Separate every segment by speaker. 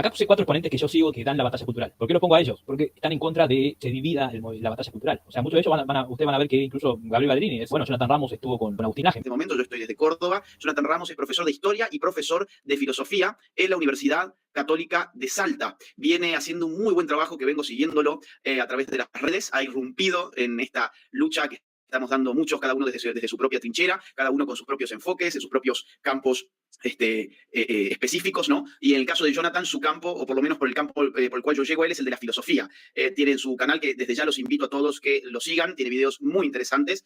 Speaker 1: acá puse 4 exponentes que yo sigo que dan la batalla cultural. ¿Por qué los pongo a ellos? Porque están en contra de que se divida la batalla cultural. O sea, muchos de ellos ustedes van a ver que incluso Gabriel Ballerini, bueno, Jonathan Ramos estuvo con Agustín Laje.
Speaker 2: En este momento yo estoy desde Córdoba. Jonathan Ramos es profesor de historia y profesor de filosofía en la Universidad Católica de Salta. Viene haciendo un muy buen trabajo que vengo siguiéndolo a través de las redes. Ha irrumpido en esta lucha que estamos dando muchos, cada uno desde su propia trinchera, cada uno con sus propios enfoques, en sus propios campos específicos, ¿no? Y en el caso de Jonathan, su campo, o por lo menos por el campo por el cual yo llego a él, es el de la filosofía. Tiene su canal que desde ya los invito a todos que lo sigan, tiene videos muy interesantes,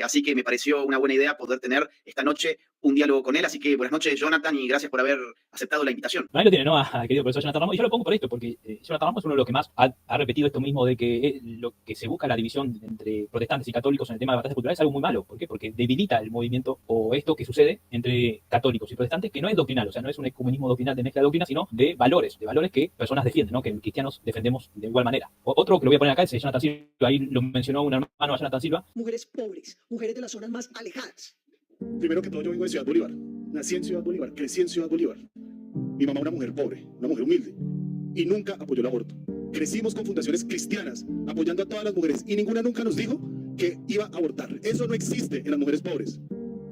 Speaker 2: así que me pareció una buena idea poder tener esta noche un diálogo con él. Así que buenas noches, Jonathan, y gracias por haber aceptado la invitación.
Speaker 1: Ahí lo tiene, ¿no? Querido profesor Jonathan Ramos. Y yo lo pongo por esto, porque Jonathan Ramos es uno de los que más ha repetido esto mismo de que lo que se busca la división entre protestantes y católicos en el tema de batalla cultural es algo muy malo. ¿Por qué? Porque debilita el movimiento o esto que sucede entre católicos y protestantes, que no es doctrinal, o sea, no es un ecumenismo doctrinal de mezcla de doctrinas, sino de valores que personas defienden, ¿no? Que cristianos defendemos de igual manera. Otro que lo voy a poner acá es Jonathan Silva, ahí lo mencionó un hermano a Jonathan Silva.
Speaker 3: Mujeres pobres, mujeres de las zonas más alejadas.
Speaker 4: Primero que todo, yo vengo de Ciudad Bolívar. Nací en Ciudad Bolívar, crecí en Ciudad Bolívar. Mi mamá una mujer pobre, una mujer humilde, y nunca apoyó el aborto. Crecimos con fundaciones cristianas apoyando a todas las mujeres y ninguna nunca nos dijo que iba a abortar. Eso no existe en las mujeres pobres.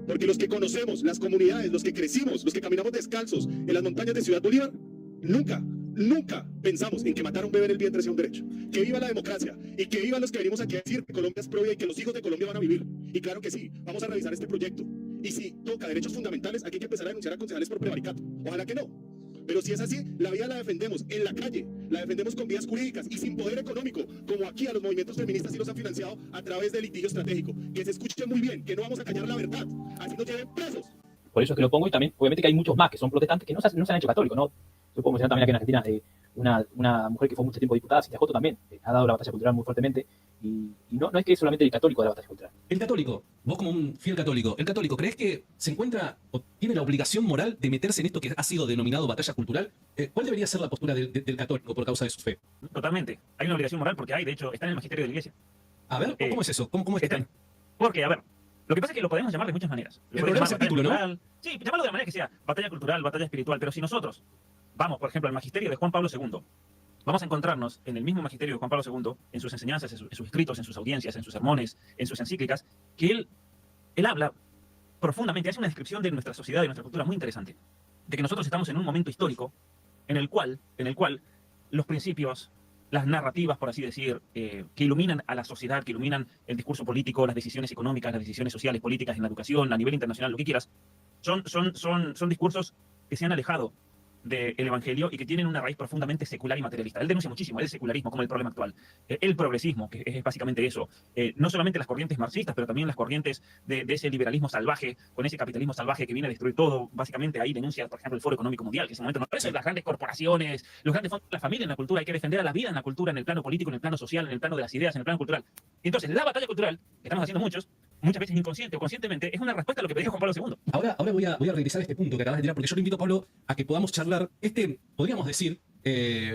Speaker 4: Porque los que conocemos, las comunidades, los que crecimos, los que caminamos descalzos en las montañas de Ciudad Bolívar, nunca pensamos en que matar a un bebé en el vientre sea un derecho. Que viva la democracia y que vivan los que venimos aquí a decir que Colombia es propia y que los hijos de Colombia van a vivir. Y claro que sí, vamos a revisar este proyecto. Y si toca derechos fundamentales, aquí hay que empezar a denunciar a concejales por prevaricato. Ojalá que no. Pero si es así, la vida la defendemos en la calle, la defendemos con vías jurídicas y sin poder económico, como aquí a los movimientos feministas sí los han financiado a través del litigio estratégico. Que se escuche muy bien, que no vamos a callar la verdad, así nos lleven presos.
Speaker 1: Por eso es que lo pongo, y también, obviamente, que hay muchos más que son protestantes que no se han hecho católicos, ¿no? Yo puedo mencionar también aquí en Argentina una mujer que fue mucho tiempo diputada, Cintia Joto, también ha dado la batalla cultural muy fuertemente, y no es que es solamente el católico de la batalla cultural.
Speaker 5: El católico, vos como un fiel católico, ¿el católico crees que se encuentra o tiene la obligación moral de meterse en esto que ha sido denominado batalla cultural? ¿Cuál debería ser la postura del católico por causa de su fe?
Speaker 6: Totalmente. Hay una obligación moral porque hay, de hecho, está en el magisterio de la iglesia.
Speaker 5: A ver, ¿cómo es eso? ¿Cómo es que están?
Speaker 6: Porque, a ver, lo que pasa es que lo podemos llamar de muchas maneras.
Speaker 5: El problema es el título, ¿no?
Speaker 6: Sí, llamarlo de la manera que sea. Batalla cultural, batalla espiritual. Pero si nosotros vamos, por ejemplo, al magisterio de Juan Pablo II, vamos a encontrarnos en el mismo magisterio de Juan Pablo II, en sus enseñanzas, en sus escritos, en sus audiencias, en sus sermones, en sus encíclicas, que él habla profundamente, hace una descripción de nuestra sociedad y de nuestra cultura muy interesante. De que nosotros estamos en un momento histórico en el cual los principios, las narrativas, por así decir, que iluminan a la sociedad, que iluminan el discurso político, las decisiones económicas, las decisiones sociales, políticas, en la educación, a nivel internacional, lo que quieras, son discursos que se han alejado del Evangelio y que tienen una raíz profundamente secular y materialista. Él denuncia muchísimo el secularismo como el problema actual. El progresismo, que es básicamente eso. No solamente las corrientes marxistas, pero también las corrientes de ese liberalismo salvaje, con ese capitalismo salvaje que viene a destruir todo. Básicamente ahí denuncia, por ejemplo, el Foro Económico Mundial, que en ese momento no parece las grandes corporaciones, los grandes fondos de la familia en la cultura. Hay que defender a la vida en la cultura, en el plano político, en el plano social, en el plano de las ideas, en el plano cultural. Entonces, la batalla cultural, que estamos haciendo muchas veces inconsciente o conscientemente, es una respuesta a lo que pedía Juan Pablo II.
Speaker 5: Ahora voy a regresar a este punto que acabas de tirar, porque yo le invito a Pablo a que podamos charlar podríamos decir,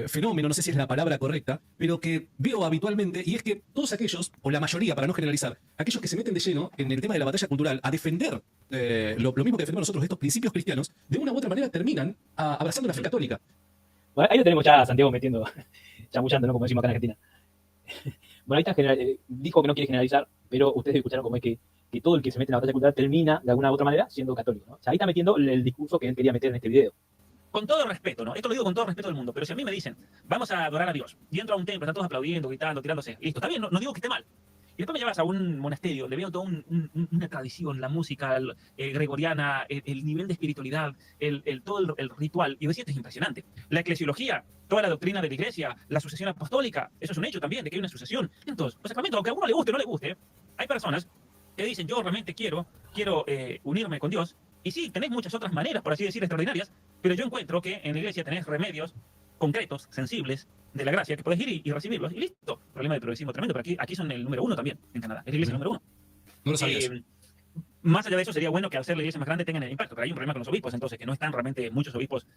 Speaker 5: fenómeno, no sé si es la palabra correcta, pero que veo habitualmente, y es que todos aquellos, o la mayoría, para no generalizar, aquellos que se meten de lleno en el tema de la batalla cultural, a defender lo mismo que defendemos nosotros, estos principios cristianos, de una u otra manera terminan abrazando la fe católica.
Speaker 1: Bueno, ahí lo tenemos ya a Santiago chamullando, ¿no? Como decimos acá en Argentina. Bueno, ahí está, dijo que no quiere generalizar, pero ustedes escucharon como es que todo el que se mete en la batalla cultural termina, de alguna u otra manera, siendo católico, ¿no? O sea, ahí está metiendo el discurso que él quería meter en este video.
Speaker 6: Con todo respeto, ¿no? Esto lo digo con todo respeto del mundo, pero si a mí me dicen, vamos a adorar a Dios, y entro a un templo, están todos aplaudiendo, gritando, tirándose, listo, está bien, no digo que esté mal. Y después me llevas a un monasterio, le veo toda una tradición, la música gregoriana, el nivel de espiritualidad, todo el ritual, y decís, esto es impresionante. La eclesiología, toda la doctrina de la iglesia, la sucesión apostólica, eso es un hecho también, de que hay una sucesión. Entonces, los sacramentos, aunque a uno le guste o no le guste, hay personas que dicen, yo realmente quiero unirme con Dios, y sí, tenés muchas otras maneras, por así decir, extraordinarias, pero yo encuentro que en la iglesia tenés remedios concretos, sensibles, de la gracia, que podés ir y recibirlos, y listo. Problema de progresismo tremendo, pero aquí son el número 1 también, en Canadá. Es la iglesia número 1.
Speaker 5: No lo sabías.
Speaker 6: Más allá de eso, sería bueno que al ser la iglesia más grande tengan el impacto, pero hay un problema con los obispos, entonces, que no están realmente, muchos obispos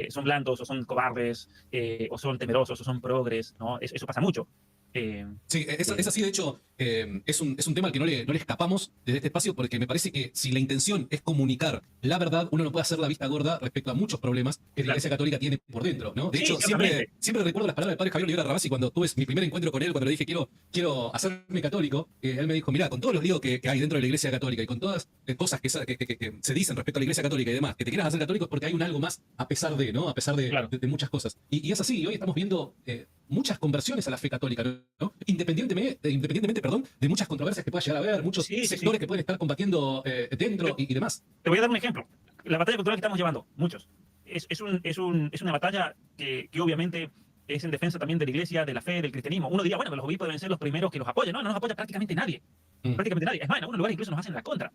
Speaker 6: son blandos, o son cobardes, o son temerosos, o son progres, ¿no? Eso pasa mucho.
Speaker 5: Sí, es así, de hecho, es un tema al que no le escapamos desde este espacio porque me parece que si la intención es comunicar la verdad, uno no puede hacer la vista gorda respecto a muchos problemas que la Iglesia Católica tiene por dentro, ¿no? De
Speaker 6: Sí,
Speaker 5: hecho,
Speaker 6: ciertamente.
Speaker 5: siempre recuerdo las palabras del padre Javier Olivera Rabasi cuando tuve mi primer encuentro con él, cuando le dije quiero hacerme católico, él me dijo, mira, con todos los líos que hay dentro de la Iglesia Católica y con todas las cosas que se dicen respecto a la Iglesia Católica y demás, que te quieras hacer católico es porque hay un algo más a pesar de, ¿no? A pesar de,
Speaker 6: Claro.
Speaker 5: de muchas cosas. Y es así, y hoy estamos viendo muchas conversiones a la fe católica, ¿no? Independientemente, perdón, de muchas controversias que pueda llegar a haber, muchos
Speaker 6: Sí, sí,
Speaker 5: sectores
Speaker 6: sí.
Speaker 5: que pueden estar combatiendo dentro y demás.
Speaker 6: Te voy a dar un ejemplo. La batalla cultural que estamos llevando, muchos, es una batalla que obviamente es en defensa también de la iglesia, de la fe, del cristianismo. Uno diría, bueno, que los obispos deben ser los primeros que los apoyen. No, no nos apoya prácticamente nadie. Prácticamente nadie. Es más, en algunos lugares incluso nos hacen la contra. A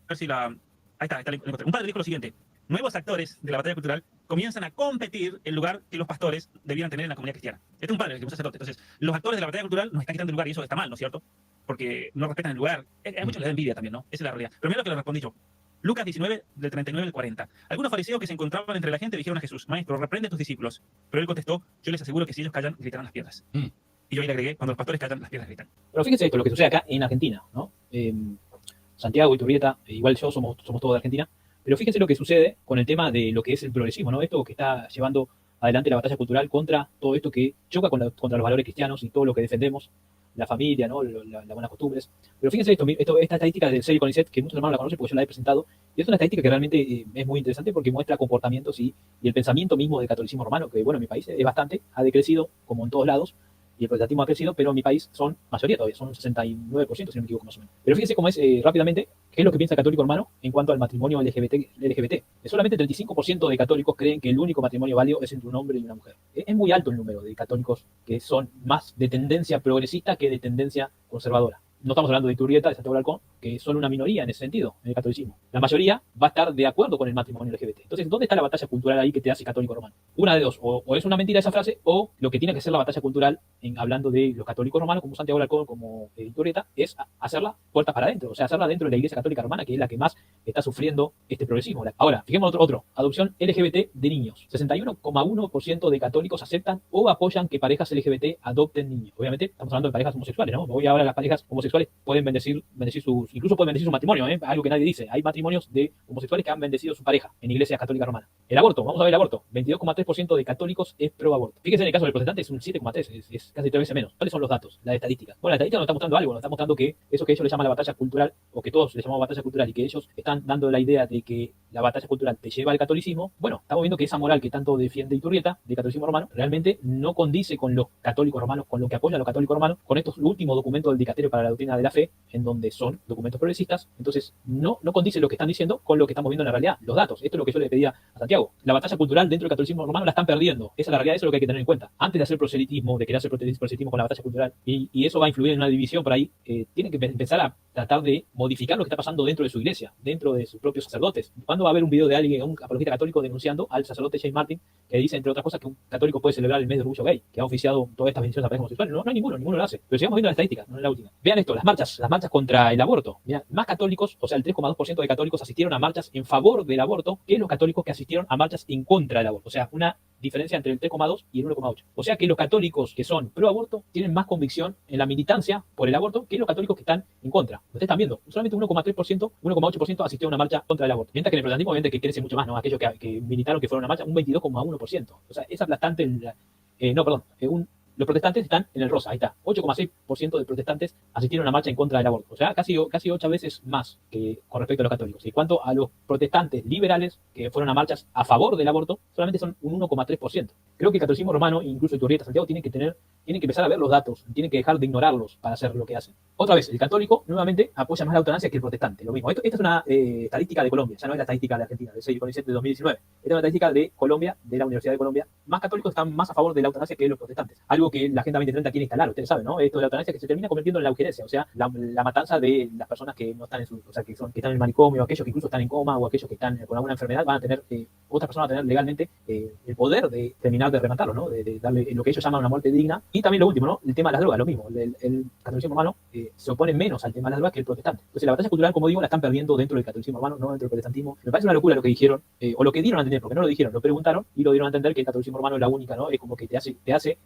Speaker 6: ver si la... Ahí está, lo encontré. Un padre dijo lo siguiente. Nuevos actores de la batalla cultural comienzan a competir el lugar que los pastores debieran tener en la comunidad cristiana. Este es un padre, que es un sacerdote. Entonces, los actores de la batalla cultural nos están quitando el lugar y eso está mal, ¿no es cierto? Porque no respetan el lugar. A muchos les da envidia también, ¿no? Esa es la realidad. Pero mira lo que le respondí yo. Lucas 19, del 39 al 40. Algunos fariseos que se encontraban entre la gente dijeron a Jesús, Maestro, reprende a tus discípulos. Pero él contestó, yo les aseguro que si ellos callan, gritarán las piedras. Y yo ahí le agregué, cuando los pastores callan, las piedras gritan.
Speaker 1: Pero fíjense esto, lo que sucede acá en Argentina, ¿no? Santiago, Iturrieta, igual yo somos todos de Argentina, pero fíjense lo que sucede con el tema de lo que es el progresismo, ¿no? Esto que está llevando adelante la batalla cultural contra todo esto que choca contra los valores cristianos y todo lo que defendemos, la familia, ¿no? Las buenas costumbres. Pero fíjense esta estadística del CEL CONICET, que muchos hermanos la conocen porque yo la he presentado, y es una estadística que realmente es muy interesante porque muestra comportamientos y el pensamiento mismo del catolicismo romano, que bueno, en mi país es bastante, ha decrecido como en todos lados, y el protestantismo ha crecido, pero en mi país son mayoría todavía, son 69%, si no me equivoco más o menos. Pero fíjense cómo es rápidamente, qué es lo que piensa el católico hermano en cuanto al matrimonio LGBT. Solamente el 35% de católicos creen que el único matrimonio válido es entre un hombre y una mujer. Es muy alto el número de católicos que son más de tendencia progresista que de tendencia conservadora. No estamos hablando de Iturrieta, de Santiago Alarcón, que son una minoría en ese sentido, en el catolicismo. La mayoría va a estar de acuerdo con el matrimonio LGBT. Entonces, ¿dónde está la batalla cultural ahí que te hace católico romano? Una de dos, o es una mentira esa frase, o lo que tiene que ser la batalla cultural, hablando de los católicos romanos, como Santiago Alarcón, como Iturrieta, es hacerla puerta para adentro, o sea, hacerla dentro de la Iglesia Católica Romana, que es la que más está sufriendo este progresismo. Ahora, fijemos otro, adopción LGBT de niños. 61,1% de católicos aceptan o apoyan que parejas LGBT adopten niños. Obviamente, estamos hablando de parejas homosexuales, ¿no? Voy ahora a las parejas homosexuales pueden bendecir incluso pueden bendecir su matrimonio, algo que nadie dice. Hay matrimonios de homosexuales que han bendecido su pareja en iglesias católicas romanas. El aborto, vamos a ver el aborto. 22,3% de católicos es pro aborto. Fíjense en el caso del protestante es un 7,3, es casi 3 veces menos. ¿Cuáles son los datos? Las estadísticas. Bueno, la estadística nos está mostrando algo, nos está mostrando que eso que ellos le llaman la batalla cultural, o que todos le llamamos batalla cultural, y que ellos están dando la idea de que la batalla cultural te lleva al catolicismo, bueno, estamos viendo que esa moral que tanto defiende Iturrieta, del catolicismo romano, realmente no condice con los católicos romanos, con lo que apoyan los católicos romanos, con estos últimos documentos del Dicasterio para la Doctrina de la Fe, en donde son documentos progresistas. Entonces, no condice lo que están diciendo con lo que estamos viendo en la realidad, los datos. Esto es lo que yo le pedía a Santiago. La batalla cultural dentro del catolicismo romano la están perdiendo. Esa es la realidad, eso es lo que hay que tener en cuenta. Antes de hacer proselitismo, de querer hacer proselitismo con la batalla cultural, y eso va a influir en una división por ahí, tienen que empezar a tratar de modificar lo que está pasando dentro de su iglesia, dentro de sus propios sacerdotes. ¿Cuándo va a haber un video de alguien, un apologista católico, denunciando al sacerdote James Martin, que dice, entre otras cosas, que un católico puede celebrar el mes de orgullo gay, que ha oficiado todas estas bendiciones a parejas homosexuales? No hay ninguno lo hace. Pero sigamos viendo las estadísticas, no es la última. Vean esto, las marchas contra el aborto. Mirá, más católicos, o sea, el 3,2% de católicos asistieron a marchas en favor del aborto que los católicos que asistieron a marchas en contra del aborto. O sea, una diferencia entre el 3,2 y el 1,8. O sea que los católicos que son pro aborto tienen más convicción en la militancia por el aborto que los católicos que están en contra. Ustedes están viendo, solamente 1,3%, 1,8% asistió a una marcha contra el aborto. Mientras que en el protestantismo, obviamente, que crece mucho más, ¿no? Aquellos que militaron que fueron a una marcha, un 22,1%. O sea, es aplastante los protestantes están en el rosa, ahí está. 8,6% de protestantes asistieron a una marcha en contra del aborto. O sea, casi 8 veces más que con respecto a los católicos. Y cuanto a los protestantes liberales que fueron a marchas a favor del aborto, solamente son un 1,3%. Creo que el catolicismo romano, incluso Iturrieta, Santiago, tienen que empezar a ver los datos, tienen que dejar de ignorarlos para hacer lo que hacen. Otra vez, el católico nuevamente apoya más la eutanasia que el protestante. Lo mismo. Esta es una estadística de Colombia, ya no es la estadística de Argentina, del 6 de 2019. Esta es una estadística de Colombia, de la Universidad de Colombia. Más católicos están más a favor de la eutanasia que los protestantes. Algo que la Agenda 2030 quiere instalar, ustedes saben, ¿no? Esto de la eutanasia que se termina convirtiendo en la eugenesia, o sea, la matanza de las personas que no están o sea, que están en el manicomio, aquellos que incluso están en coma, o aquellos que están con alguna enfermedad, van a tener, otras personas van a tener legalmente el poder de terminar de rematarlo, ¿no? De darle lo que ellos llaman una muerte digna. Y también lo último, ¿no? El tema de las drogas, lo mismo. El catolicismo romano se opone menos al tema de las drogas que el protestante. Entonces la batalla cultural, como digo, la están perdiendo dentro del catolicismo romano, no dentro del protestantismo. Me parece una locura lo que dijeron, o lo que dieron a entender, porque no lo dijeron, lo preguntaron y lo dieron a entender que el catolicismo romano es la única, ¿no? Es como que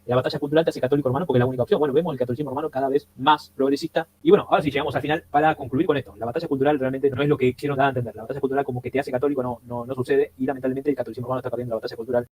Speaker 1: la batalla cultural te hace católico romano porque es la única opción. Bueno, vemos el catolicismo romano cada vez más progresista. Y bueno, ahora sí llegamos al final para concluir con esto. La batalla cultural realmente no es lo que quiero dar a entender. La batalla cultural como que te hace católico no sucede y lamentablemente el catolicismo romano está perdiendo la batalla cultural.